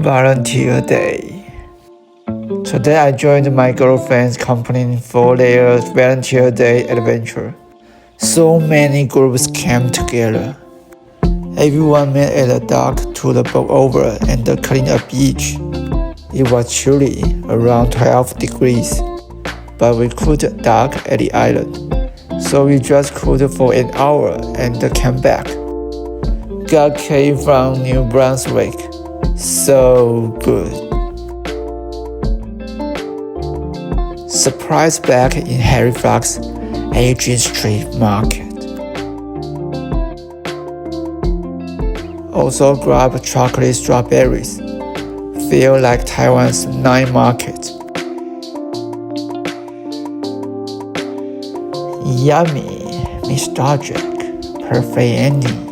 Volunteer Day. Today I joined my girlfriend's company for their Volunteer Day adventure. So many groups came together. Everyone met at the dock to the boat over and clean up beach. It was chilly, around 12 degrees, but we could dock at the island. So we just cruised for an hour and came back. God came from New Brunswick. So good. Surprise back in Halifax, Adrian Street Market. Also grab chocolate strawberries. Feel like Taiwan's night market. Yummy, nostalgic, perfect ending.